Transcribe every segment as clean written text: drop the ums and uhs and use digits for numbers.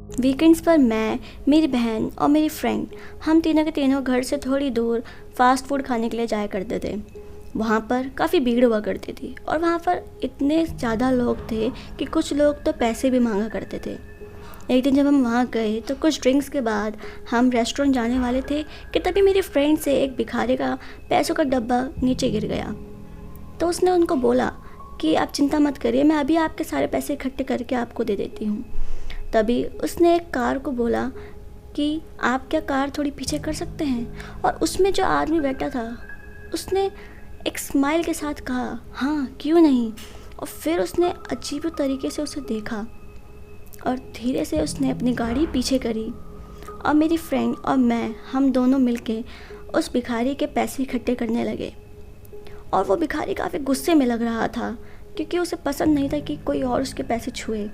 Weekends पर मैं, मेरी बहन और मेरी फ्रेंड हम तीनों के तीनों घर से थोड़ी दूर फास्ट फूड खाने के लिए जाया करते थे। वहाँ पर काफ़ी भीड़ हुआ करती थी और वहाँ पर इतने ज़्यादा लोग थे कि कुछ लोग तो पैसे भी मांगा करते थे। एक दिन जब हम वहाँ गए तो कुछ ड्रिंक्स के बाद हम रेस्टोरेंट जाने वाले थे कि तभी मेरी फ्रेंड से एक भिखारी का पैसों का डब्बा नीचे गिर गया। तो उसने उनको बोला कि आप चिंता मत करिए, मैं अभी आपके सारे पैसे इकट्ठे करके आपको दे देती हूँ। तभी उसने एक कार को बोला कि आप क्या कार थोड़ी पीछे कर सकते हैं, और उसमें जो आदमी बैठा था उसने एक स्माइल के साथ कहा हाँ क्यों नहीं। और फिर उसने अजीब तरीके से उसे देखा और धीरे से उसने अपनी गाड़ी पीछे करी और मेरी फ्रेंड और मैं हम दोनों मिलके उस भिखारी के पैसे इकट्ठे करने लगे। और वो भिखारी काफ़ी गुस्से में लग रहा था क्योंकि उसे पसंद नहीं था कि कोई और उसके पैसे छुए।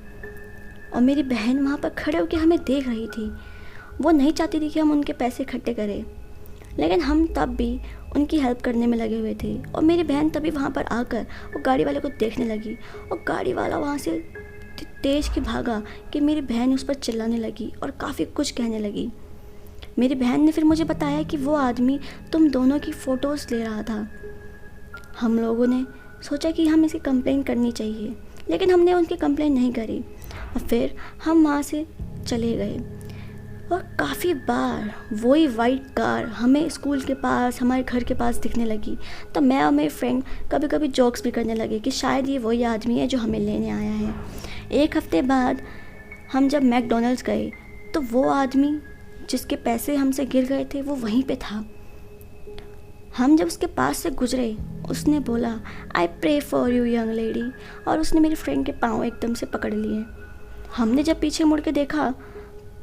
और मेरी बहन वहाँ पर खड़े होकर हमें देख रही थी। वो नहीं चाहती थी कि हम उनके पैसे इकट्ठे करें, लेकिन हम तब भी उनकी हेल्प करने में लगे हुए थे। और मेरी बहन तभी वहाँ पर आकर वो गाड़ी वाले को देखने लगी और गाड़ी वाला वहाँ से तेज के भागा कि मेरी बहन उस पर चिल्लाने लगी और काफ़ी कुछ कहने लगी। मेरी बहन ने फिर मुझे बताया कि वो आदमी तुम दोनों की फ़ोटोज़ ले रहा था। हम लोगों ने सोचा कि हम इसे कंप्लेन करनी चाहिए, लेकिन हमने उनकी कंप्लेन नहीं करी और फिर हम वहाँ से चले गए। और काफ़ी बार वही वाइट कार हमें स्कूल के पास, हमारे घर के पास दिखने लगी। तो मैं और मेरे फ्रेंड कभी कभी जोक्स भी करने लगे कि शायद ये वही आदमी है जो हमें लेने आया है। एक हफ्ते बाद हम जब मैकडॉनल्ड्स गए तो वो आदमी जिसके पैसे हमसे गिर गए थे वो वहीं पे था। हम जब उसके पास से गुजरे उसने बोला I pray for you young lady, और उसने मेरी फ्रेंड के पाँव एकदम से पकड़ लिए। हमने जब पीछे मुड़ के देखा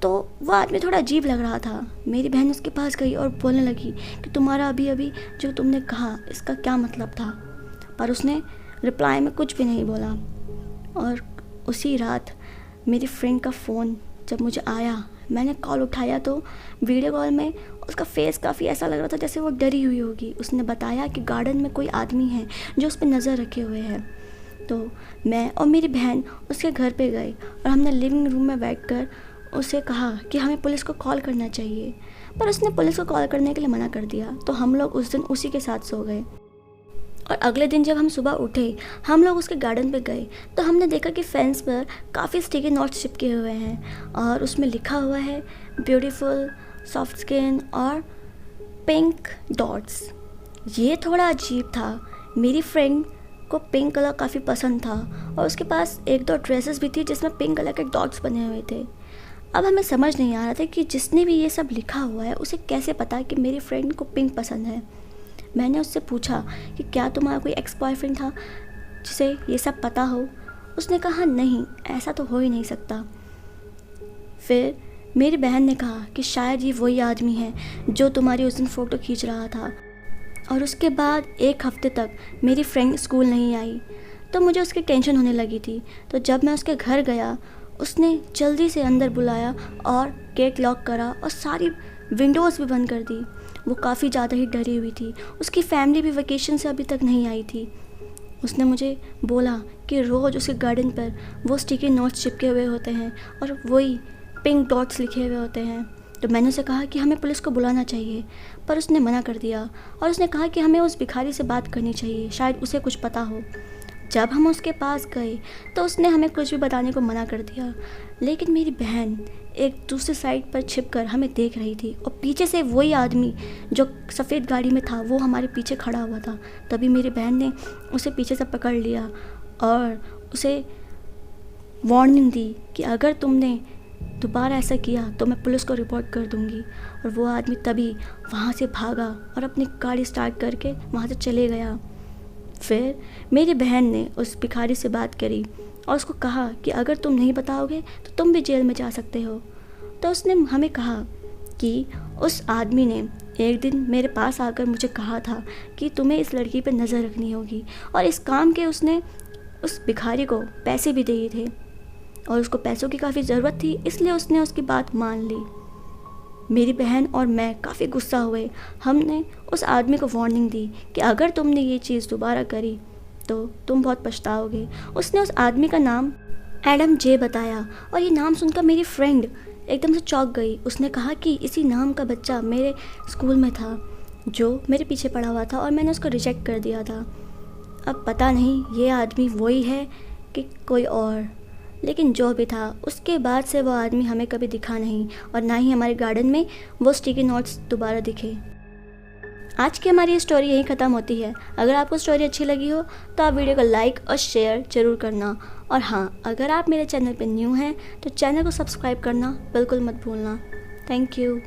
तो वह आदमी थोड़ा अजीब लग रहा था। मेरी बहन उसके पास गई और बोलने लगी कि तुम्हारा अभी अभी जो तुमने कहा इसका क्या मतलब था, पर उसने रिप्लाई में कुछ भी नहीं बोला। और उसी रात मेरी फ्रेंड का फ़ोन जब मुझे आया, मैंने कॉल उठाया तो वीडियो कॉल में उसका फेस काफ़ी ऐसा लग रहा था जैसे वो डरी हुई होगी। उसने बताया कि गार्डन में कोई आदमी है जो उस पर नज़र रखे हुए है। तो मैं और मेरी बहन उसके घर पे गए और हमने लिविंग रूम में बैठकर उसे कहा कि हमें पुलिस को कॉल करना चाहिए, पर उसने पुलिस को कॉल करने के लिए मना कर दिया। तो हम लोग उस दिन उसी के साथ सो गए। और अगले दिन जब हम सुबह उठे हम लोग उसके गार्डन पे गए तो हमने देखा कि फेंस पर काफ़ी स्टिकी नोट्स चिपके हुए हैं और उसमें लिखा हुआ है ब्यूटीफुल, सॉफ्ट स्किन और पिंक डॉट्स। ये थोड़ा अजीब था। मेरी फ्रेंड को पिंक कलर काफ़ी पसंद था और उसके पास एक दो ड्रेसेस भी थी जिसमें पिंक कलर के डॉट्स बने हुए थे। अब हमें समझ नहीं आ रहा था कि जिसने भी ये सब लिखा हुआ है उसे कैसे पता कि मेरी फ्रेंड को पिंक पसंद है। मैंने उससे पूछा कि क्या तुम्हारा कोई एक्स बॉयफ्रेंड था जिसे ये सब पता हो। उसने कहा नहीं, ऐसा तो हो ही नहीं सकता। फिर मेरी बहन ने कहा कि शायद ये वही आदमी है जो तुम्हारी उस दिन फ़ोटो खींच रहा था। और उसके बाद एक हफ्ते तक मेरी फ्रेंड स्कूल नहीं आई तो मुझे उसकी टेंशन होने लगी थी। तो जब मैं उसके घर गया उसने जल्दी से अंदर बुलाया और गेट लॉक करा और सारी विंडोज़ भी बंद कर दी। वो काफ़ी ज़्यादा ही डरी हुई थी। उसकी फैमिली भी वेकेशन से अभी तक नहीं आई थी। उसने मुझे बोला कि रोज़ उसके गार्डन पर वो स्टिकी नोट्स चिपके हुए होते हैं और वही पिंक डॉट्स लिखे हुए होते हैं। तो मैंने उसे कहा कि हमें पुलिस को बुलाना चाहिए, पर उसने मना कर दिया और उसने कहा कि हमें उस भिखारी से बात करनी चाहिए, शायद उसे कुछ पता हो। जब हम उसके पास गए तो उसने हमें कुछ भी बताने को मना कर दिया, लेकिन मेरी बहन एक दूसरी साइड पर छिपकर हमें देख रही थी और पीछे से वही आदमी जो सफ़ेद गाड़ी में था वो हमारे पीछे खड़ा हुआ था। तभी मेरी बहन ने उसे पीछे से पकड़ लिया और उसे वार्निंग दी कि अगर तुमने दोबारा ऐसा किया तो मैं पुलिस को रिपोर्ट कर दूंगी। और वो आदमी तभी वहाँ से भागा और अपनी गाड़ी स्टार्ट करके वहाँ से चले गया। फिर मेरी बहन ने उस भिखारी से बात करी और उसको कहा कि अगर तुम नहीं बताओगे तो तुम भी जेल में जा सकते हो। तो उसने हमें कहा कि उस आदमी ने एक दिन मेरे पास आकर मुझे कहा था कि तुम्हें इस लड़की पर नज़र रखनी होगी, और इस काम के उसने उस भिखारी को पैसे भी दिए थे और उसको पैसों की काफ़ी ज़रूरत थी, इसलिए उसने उसकी बात मान ली। मेरी बहन और मैं काफ़ी गुस्सा हुए। हमने उस आदमी को वार्निंग दी कि अगर तुमने ये चीज़ दोबारा करी तो तुम बहुत पछताओगे। उसने उस आदमी का नाम एडम जे बताया और ये नाम सुनकर मेरी फ्रेंड एकदम से चौंक गई। उसने कहा कि इसी नाम का बच्चा मेरे स्कूल में था जो मेरे पीछे पड़ा हुआ था और मैंने उसको रिजेक्ट कर दिया था। अब पता नहीं ये आदमी वही है कि कोई और, लेकिन जो भी था उसके बाद से वो आदमी हमें कभी दिखा नहीं और ना ही हमारे गार्डन में वो स्टिकी नोट्स दोबारा दिखे। आज की हमारी स्टोरी यहीं ख़त्म होती है। अगर आपको स्टोरी अच्छी लगी हो तो आप वीडियो को लाइक और शेयर ज़रूर करना। और हाँ, अगर आप मेरे चैनल पर न्यू हैं तो चैनल को सब्सक्राइब करना बिल्कुल मत भूलना। Thank you.